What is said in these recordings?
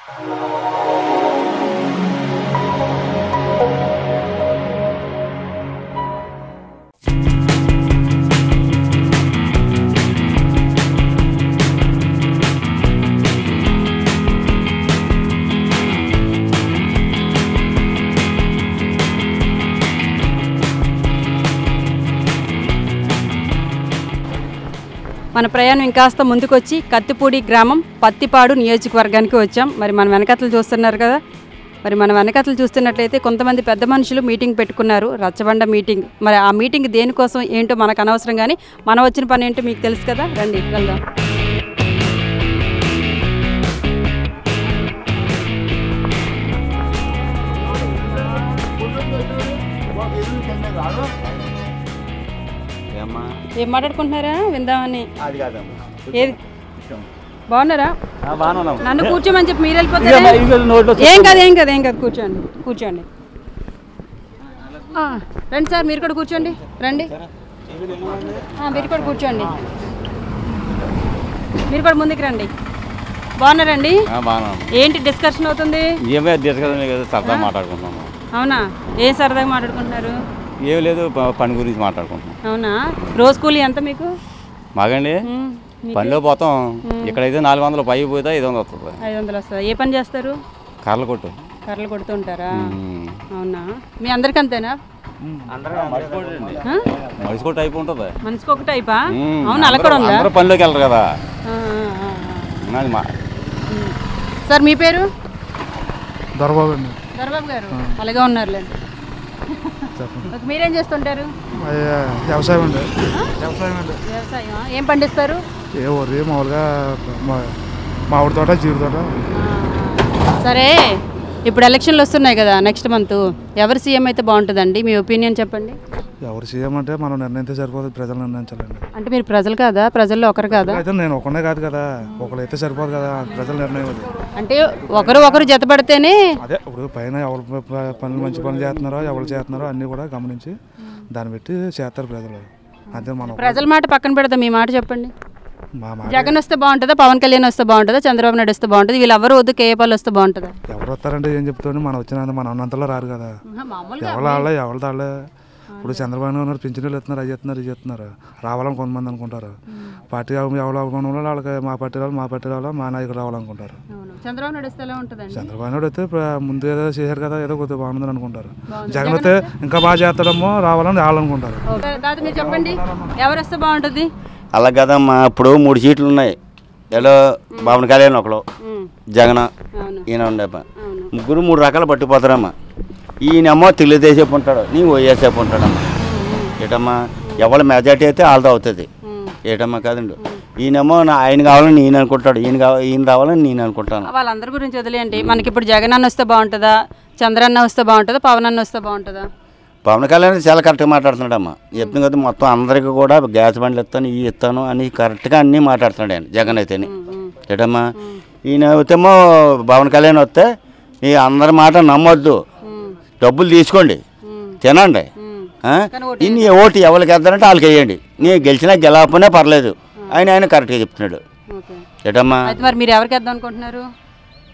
మన ప్రయాణం ఇంకాస్త ముందుకొచ్చి కత్తిపూడి గ్రామం పత్తిపాడు నియోజకవర్గానికి వచ్చాం. మరి మన వెనకతలు చూస్తున్నారు కదా, మరి మన వెనకతలు చూస్తున్నట్లయితే కొంతమంది పెద్ద మనుషులు మీటింగ్ పెట్టుకున్నారు, రచ్చబండ మీటింగ్. మరి ఆ మీటింగ్ దేనికోసం ఏంటో మనకు అనవసరం, కానీ మనం వచ్చిన పని ఏంటో మీకు తెలుసు కదా, రండి వెళ్దాం. ఏం మాట్లాడుకుంటున్నారా విందామని? ఏది బాగున్నారా? నన్ను కూర్చోమని చెప్పి మీరు వెళ్ళిపోతారు. ఏం కాదు కూర్చోండి. రండి సార్, మీరు కూడా కూర్చోండి. రండి, మీరు కూడా కూర్చోండి. మీరు కూడా ముందుకు రండి. బాగున్నారండి? ఏంటి డిస్కషన్ అవుతుంది? అవునా, ఏం సరదాగా మాట్లాడుకుంటున్నారు? ఏం లేదు, పని గురించి మాట్లాడుకుంటున్నాం. అవునా, రోజు కూలీ ఎంత మీకు? మాకండి పనిలో పోతాం. ఇక్కడైతే 400 పై పోతే 500 వస్తుంది. 500 వస్తుంది. ఏ పని చేస్తారు? కర్రలు కొడుతూ ఉంటారా? అవునా, మీ అందరికి అంతేనా? మనిషికి టైప్ ఉంటుంది. మనిషికి ఒక టైపా? అవును, అలా కూడా ఉందా? అందరూ పనిలోకి వెళ్ళరు కదా. సార్ మీ పేరు? దొరబాబు అండి. దొరబాబు గారు అలాగే ఉన్నారులే. మీరేం చేస్తుంటారు? వ్యవసాయం అండి. వ్యవసాయం ఏం పండిస్తారు? ఏ ఊరి మామూలుగా మామిడి తోట, జీడి తోట. సరే, ఇప్పుడు ఎలక్షన్లు వస్తున్నాయి కదా, నెక్స్ట్ మంత్ ఎవరు సీఎం అయితే బాగుంటుందండి? మీ ఒపీనియన్ చెప్పండి. ఎవరు సీఎం అంటే మనం నిర్ణయితే సరిపోతుంది, ప్రజలు నిర్ణయించాలండి. అంటే మీరు ప్రజలు కాదా? ప్రజల్లో ఒకరు కాదా? అయితే నేను ఒకనే కాదు కదా, ఒకరు అయితే సరిపోదు కదా, ప్రజల నిర్ణయం అది. అంటే ఒకరు జతపడితేనే అదే ఇప్పుడు పైన ఎవరు పనులు మంచి పనులు చేస్తున్నారో, ఎవరు చేస్తున్నారో అన్నీ కూడా గమనించి దాన్ని పెట్టి చేస్తారు ప్రజలు. అంతే. మనం ప్రజల మాట పక్కన పెడతాం, మీ మాట చెప్పండి. మా మాట జగన్ వస్తే బాగుంటుందా, పవన్ కళ్యాణ్ వస్తే బాగుంటుందా, చంద్రబాబు నాయుడు వస్తే బాగుంటుంది, వీళ్ళెవరు వద్దు, కేఏపాల్ వస్తే బాగుంటుందా? ఎవరు వస్తారంటే ఏం చెప్తాను, మనం వచ్చినంత మన ఉన్నంతలో రారు కదా. ఎవరు తాళ్ళే ఇప్పుడు చంద్రబాబు ఉన్నారు, పింఛన్లు ఇస్తున్నారు, అది ఇస్తున్నారు, ఇది ఇస్తున్నారు. రావాలని కొంతమంది అనుకుంటారు. పార్టీ ఎవరు అనుకున్న వాళ్ళకి మా పార్టీ వాళ్ళు మా నాయకుడు రావాలనుకుంటారు. చంద్రబాబు నాయుడు వస్తే ఎలా ఉంటుందండి? చంద్రబాబు నాయుడు అయితే ముందు ఏదో చేశారు కదా, ఏదో కొద్దిగా బాగుందని అనుకుంటారు. జగన్ వస్తే ఇంకా బాగా చేస్తాడేమో, రావాలని రావాలనుకుంటారు. మీరు చెప్పండి, ఎవరు వస్తే బాగుంటుంది? అలా కదమ్మా, ఇప్పుడు 3 సీట్లు ఉన్నాయి. ఎలా పవన్ కళ్యాణ్ ఒకరు, జగన్ ఈయన ఉండే ముగ్గురు 3 రకాలు పట్టిపోతారమ్మా. ఈయనేమో తెలుగుదేశం ఉంటాడు, నీ వైఎస్ఆర్ ఉంటాడమ్మా. ఏటమ్మా, ఎవరి మెజార్టీ అయితే వాళ్ళతో అవుతుంది. ఏటమ్మా కాదండి, ఈయనేమో ఆయన కావాలని నేను అనుకుంటాడు, ఈయన రావాలని నేను అనుకుంటాను. వాళ్ళందరి గురించి వదిలేయండి, మనకి ఇప్పుడు జగన్ అన్న వస్తే బాగుంటుందా, చంద్రన్న వస్తే బాగుంటుందా, పవన్ అన్న వస్తే బాగుంటుందా? పవన్ కళ్యాణ్ చాలా కరెక్ట్గా మాట్లాడుతున్నాడమ్మా. చెప్తుంది కదా, మొత్తం అందరికీ కూడా గ్యాస్ బండ్లు ఇస్తాను, ఇవి ఇస్తాను అని కరెక్ట్గా అన్నీ మాట్లాడుతున్నాడు ఆయన జగన్ అయితేనే. ఏటమ్మా, ఈయన అయితేమో పవన్ కళ్యాణ్ వస్తే ఈ అందరి మాట నమ్మొద్దు, డబ్బులు తీసుకోండి, తినండి, ఇన్ని ఓటు ఎవరికి వేద్దారంటే వాళ్ళకి వేయండి, నీ గెలిచినా గెలవకపోయినా పర్లేదు ఆయన కరెక్ట్గా చెప్తున్నాడు. ఏటమ్మా, మరి మీరు ఎవరికి వేద్దాం అనుకుంటున్నారు?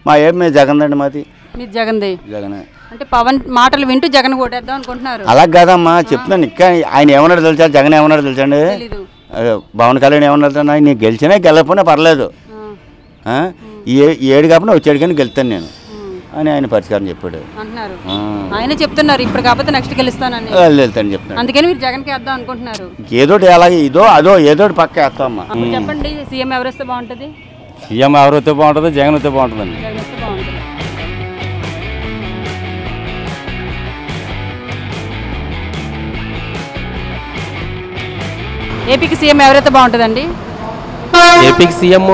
మా మేము జగన్ అండి, మాది మీరు జగన్దే. జగనే అంటే పవన్ మాటలు వింటూ జగన్ ఓటేద్దాం అనుకుంటున్నారు? అలా కాదమ్మా, చెప్తున్నాను. ఇంకా ఆయన ఏమన్నాడు తెలుసా, జగన్ ఏమన్నాడు తెలుసండి, పవన్ కళ్యాణ్ ఏమన్నా తెలుసా, నీకు గెలిచినా గెలవకపోయినా పర్లేదు, 7 కాకుండా వచ్చాడు కానీ గెలుతాను నేను అని ఆయన పరిష్కారం చెప్పాడు అంటున్నారు. ఆయన చెప్తున్నారు ఇప్పుడు కాకపోతే నెక్స్ట్ గెలుస్తానని వెళ్తాను చెప్తాను. అందుకని మీరు జగన్కి వేద్దాం అనుకుంటున్నారు? ఏదోటి అలాగే ఇదో అదో ఏదోటి పక్క వేస్తామమ్మా. చెప్పండి, సీఎం ఎవరు వస్తే బాగుంటుంది? సీఎం ఎవరు వస్తే బాగుంటుంది? జగన్ వస్తే బాగుంటుందండి. జగన్ వస్తే బాగుంటుంది. ఏపీకి సీఎం ఎవరైతే బాగుంటుందండి? ఏపీకి సీఎం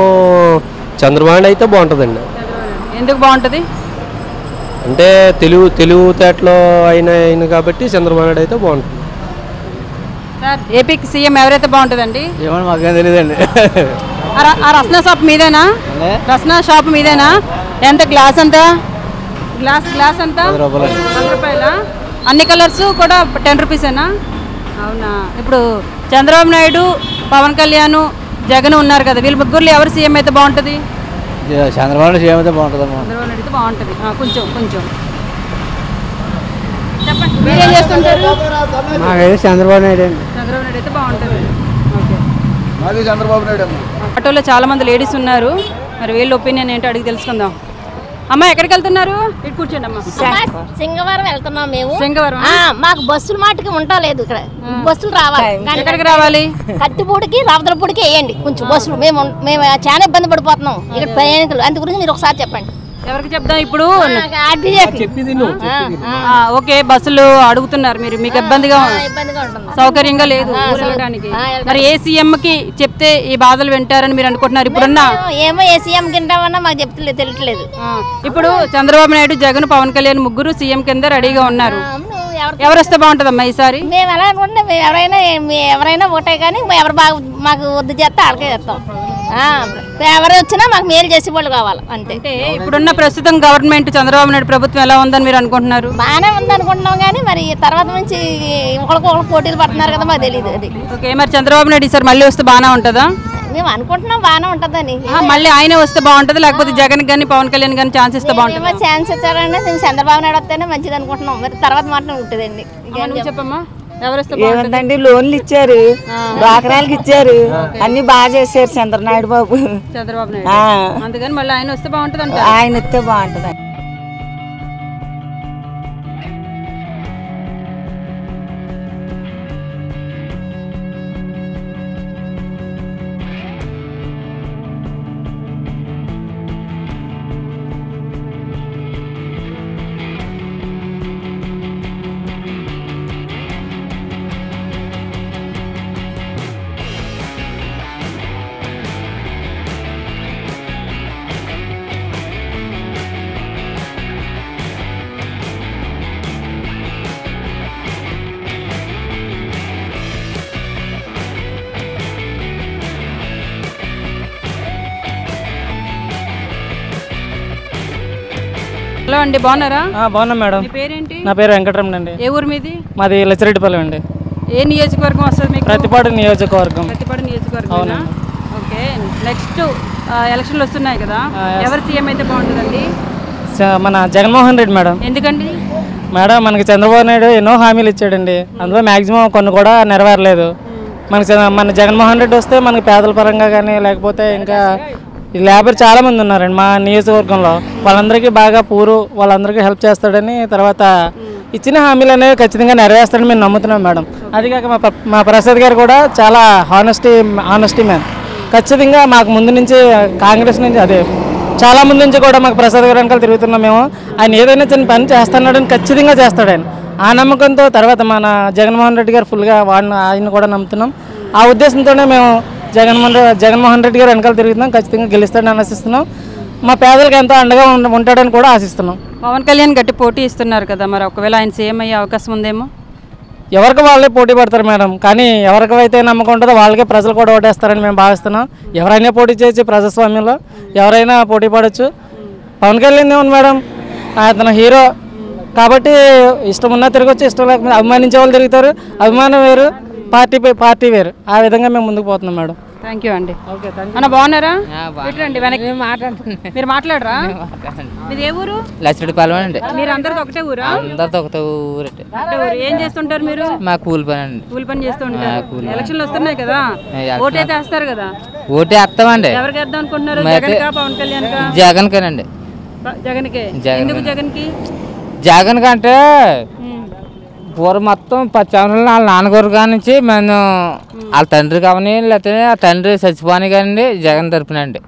చంద్రబాబు అయితే బాగుంటుందండి. ఎందుకు బాగుంటుంది అంటే తెలుగుతేటలో అయిన కాబట్టి చంద్రబాబు నాయుడు అయితే బాగుంటుంది. సార్, ఏపీకి సీఎం ఎవరైతే బాగుంటుందండి? ఏమన్నా మాకేం తెలియదండి. ఆ రస్నా షాప్ మీదేనా? రస్నా షాప్ మీదేనా? ఎంత గ్లాస్ ఎంత? గ్లాస్ ఎంత? 10 రూపాయలా? అన్ని కలర్స్ కూడా 10 రూపీసేనా? అవునా. ఇప్పుడు చంద్రబాబు నాయుడు, పవన్ కళ్యాణ్, జగన్ ఉన్నారు కదా, వీళ్ళ ముగ్గురు ఎవరు సీఎం అయితే బాగుంటుంది? చంద్రబాబు సీఎం అయితే బాగుంటుందమ్మా. చంద్రబాబు నాయుడు అయితే బాగుంటుంది. కొంచెం కొంచెం చెప్పండి, మీరేం చేస్తుంటారు? మాకైతే చంద్రబాబు నాయుడు అండి. చంద్రబాబు నాయుడు అయితే బాగుంటుంది. ఓకే, మాది చంద్రబాబు నాయుడు అమ్మా. ఆటోలో చాలా మంది లేడీస్ ఉన్నారు. మరి వీళ్ళ ఒపీనియన్ ఏంటో అడిగి తెలుసుకుందాం. అమ్మ ఎక్కడికి వెళ్తున్నారు? ఇటు కూర్చోండి అమ్మ. సింగవరం వెళ్తున్నాం మేము. సింగవరం మాకు బస్సులు మాటికి ఉండలేదు ఇక్కడ. బస్సులు రావాలి. ఎక్కడికి రావాలి? కత్తిపూడికి రావదలపూడికి వేయండి కొంచెం బస్సులు. మేము చాలా ఇబ్బంది పడిపోతున్నాం ఇక్కడ ప్రయాణికులు. అందు గురించి మీరు ఒకసారి చెప్పండి. ఎవరికి చెప్దాం ఇప్పుడు? చెప్పింది నువ్వు. ఓకే, బస్సులు అడుగుతున్నారు మీరు, మీకు ఇబ్బందిగా ఉంటుంది, సౌకర్యంగా లేదు వెళ్ళడానికి. మరి ఏ సీఎం కి చెప్తే ఈ బాధలు వింటారని మీరు అనుకుంటున్నారు? ఇప్పుడున్న ఏమో ఏ సీఎం కింటామన్నా మాకు చెప్తలేదు, తెలియట్లేదు. ఇప్పుడు చంద్రబాబు నాయుడు, జగన్, పవన్ కళ్యాణ్ ముగ్గురు సీఎం కింద రెడీగా ఉన్నారు. ఎవరు వస్తే బాగుంటుందమ్మా ఈసారి? మేము ఎలా అనుకుంటే ఎవరైనా ఒకటే, కానీ ఎవరు బాగా మాకు వద్దు చేస్తే ఆడకే చేస్తాం. ఎవరు వచ్చినా మాకు మేలు చేసే వాళ్ళు కావాలి అంతే. అంటే ఇప్పుడున్న ప్రస్తుతం గవర్నమెంట్ చంద్రబాబు నాయుడు ప్రభుత్వం ఎలా ఉందని మీరు అనుకుంటున్నారు? బాగానే ఉంది అనుకుంటున్నాం, కానీ మరి తర్వాత నుంచి ఒకరికి పోటీలు పడుతున్నారు కదా, మాకు తెలియదు అది. ఓకే, మరి చంద్రబాబు నాయుడు ఈసారి మళ్ళీ వస్తే బాగానే ఉంటుందా? మేము అనుకుంటున్నాం బాగానే ఉంటుందని. మళ్ళీ ఆయనే వస్తే బాగుంటుంది, లేకపోతే జగన్ కానీ పవన్ కళ్యాణ్ కానీ ఛాన్స్ ఇస్తే బాగుంటుంది? ఛాన్స్ ఇచ్చారంటే మేము చంద్రబాబు నాయుడు వస్తేనే మంచిది అనుకుంటున్నాం. మరి తర్వాత మాట ఉంటుందండి. చెప్పమ్మా, ఏమందండి, లోన్లు ఇచ్చారు, డ్వాక్రాలకు ఇచ్చారు, అన్ని బాగా చేశారు చంద్రనాయుడు బాబు. చంద్రబాబు నాయుడు అందుకని మళ్ళీ ఆయన వస్తే బాగుంటుంది. ఆయన వస్తే బాగుంటుంది. హలో అండి, బాగున్నారా? బాగున్నాం మేడం. మీ పేరేంటి? నా పేరు వెంకటరమణ అండి. ఏ ఊరు మీది? మాది లచ్చిరెడ్డిపల్లి అండి. ఏ నియోజకవర్గం వస్తుంది మీకు? ప్రతిపాడు నియోజకవర్గం. ప్రతిపాడు నియోజకవర్గం. ఓకే, నెక్స్ట్ ఎలక్షన్లు వస్తున్నాయి కదా, ఎవరు సీఎం అయితే బాగుంటుందండి? మన జగన్మోహన్ రెడ్డి మేడం. ఎందుకండి మేడం? మనకి చంద్రబాబు నాయుడు ఎన్నో హామీలు ఇచ్చాడండి, అందులో మ్యాక్సిమం కొన్ని కూడా నెరవేరలేదు. మన జగన్మోహన్ రెడ్డి వస్తే మనకి పేదల పరంగా కానీ, లేకపోతే ఇంకా లేబర్ చాలా మంది ఉన్నారండి మా నియోజకవర్గంలో, వాళ్ళందరికీ బాగా వాళ్ళందరికీ హెల్ప్ చేస్తాడని, తర్వాత ఇచ్చిన హామీలు అనేవి ఖచ్చితంగా నెరవేరుస్తాడని మేము నమ్ముతున్నాం మేడం. అది కాక మా ప్రసాద్ గారు కూడా చాలా హానెస్టీ మ్యాన్. ఖచ్చితంగా మాకు ముందు నుంచి కాంగ్రెస్ నుంచి చాలా ముందు నుంచి కూడా మాకు ప్రసాద్ గారు వెనకాల తిరుగుతున్నాం మేము. ఆయన ఏదైనా చిన్న పని చేస్తున్నాడని ఖచ్చితంగా చేస్తాడు ఆయన. ఆ నమ్మకంతో తర్వాత మన జగన్మోహన్ రెడ్డి గారు ఫుల్గా ఆయన కూడా నమ్ముతున్నాం. ఆ ఉద్దేశంతోనే మేము జగన్మోహన్ రెడ్డి గారు వెనకాల తిరుగుతున్నాం. ఖచ్చితంగా గెలుస్తాడని ఆశిస్తున్నాం. మా పేదలకు ఎంతో అండగా ఉంటాడని కూడా ఆశిస్తున్నాం. పవన్ కళ్యాణ్ గట్టి పోటీ ఇస్తున్నారు కదా, మరి ఒకవేళ ఆయన సీఎం అయ్యే అవకాశం ఉందేమో? ఎవరికి వాళ్ళే పోటీ పడతారు మేడం, కానీ ఎవరికైతే నమ్మకం ఉంటుందో వాళ్ళకే ప్రజలు కూడా ఓటేస్తారని మేము భావిస్తున్నాం. ఎవరైనా పోటీ చేయొచ్చు, ప్రజాస్వామ్యంలో ఎవరైనా పోటీ పడవచ్చు. పవన్ కళ్యాణ్ ఏమన్నా మేడం, అతను హీరో కాబట్టి ఇష్టం ఉన్నా తిరగచ్చు, ఇష్టం లేకపోతే అభిమానించే వాళ్ళు తిరుగుతారు. అభిమానం వేరు, పార్టీ వేరు. ఆ విధంగా మేము ముందుకు పోతున్నాం మేడం. థ్యాంక్ యూ అండి. అన్న బాగున్నారా? రండి వెనక్కి. మీరు మాట్లాడరా? మీది ఏ ఊరు? లచ్చిరెడ్డిపాలెం అండి. మీరు అందరితో ఒకటే ఊరా? అందరితో ఒకటే ఊరండి. ఏం చేస్తుంటారు మీరు? మా కూలి పని అండి. కూలి పని చేస్తుంటారు. ఎలక్షన్లు వస్తున్నాయి కదా, ఓటైతే వేస్తారు కదా? ఓటే వేస్తామండి. ఎవరికి వేద్దాం అనుకుంటున్నారు? జగన్ కా పవన్ కళ్యాణ్ కా? జగన్ కేనండి. జగన్కే. ఎందుకు జగన్ కి? జగన్ కంటే పూర్వం మొత్తం 10 సంవత్సరాలు వాళ్ళ నాన్నగారు కానించి మేము వాళ్ళ తండ్రి కావని, లేకపోతే ఆ తండ్రి చచ్చిపోని కానివ్వండి జగన్ తరపునండి.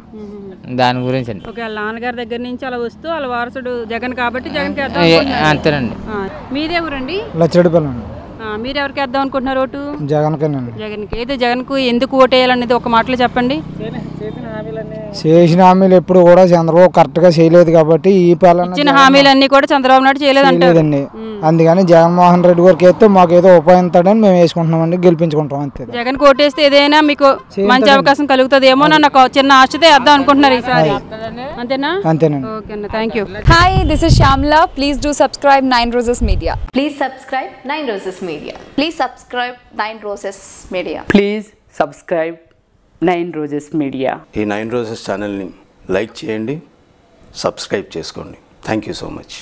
దాని గురించి అండి. ఓకే, వాళ్ళ నాన్నగారి దగ్గర నుంచి అలా వస్తూ వాళ్ళ వారసుడు జగన్ కాబట్టి జగన్ కి అంతేనండి. మీదే ఊరండి? లచ్చిరెడ్డిపల్లి. మీరు ఎవరికి వేద్దాం అనుకుంటున్నారు ఓటు? జగన్కేనండి. జగన్కి. అయితే జగన్కు ఎందుకు ఓటేయాలనేది ఒక మాటలో చెప్పండి. చేసిన హామీలు ఎప్పుడు కూడా చంద్రబాబు కరెక్ట్గా చేయలేదు కాబట్టి ఈ పాలన ఇచ్చిన హామీలన్నీ కూడా చంద్రబాబు నాయుడు చేయలేదండి. అందుకని జగన్మోహన్ రెడ్డి గారికి వేస్తే మాకు ఏదో ఉపయోగిస్తాడని మేము వేసుకుంటున్నామండి, గెలిపించుకుంటాం అంతే. జగన్ ఓటేస్తే ఏదైనా మీకు మంచి అవకాశం కలుగుతుంది ఏమో నన్ను ఒక చిన్న ఆశతో వేద్దాం అనుకుంటున్నారు ఈసారి, అంతేనా? అంతేనండి. Okay, thank you. Hi, this is Shyamla. Please do subscribe 9 Roses Media. Please subscribe 9 Roses Media. Please subscribe 9 Roses Media. Please subscribe 9 Roses Media. ఈ 9 Roses ఛానల్ని లైక్ చేయండి, సబ్స్క్రైబ్ చేసుకోండి. Thank you so much.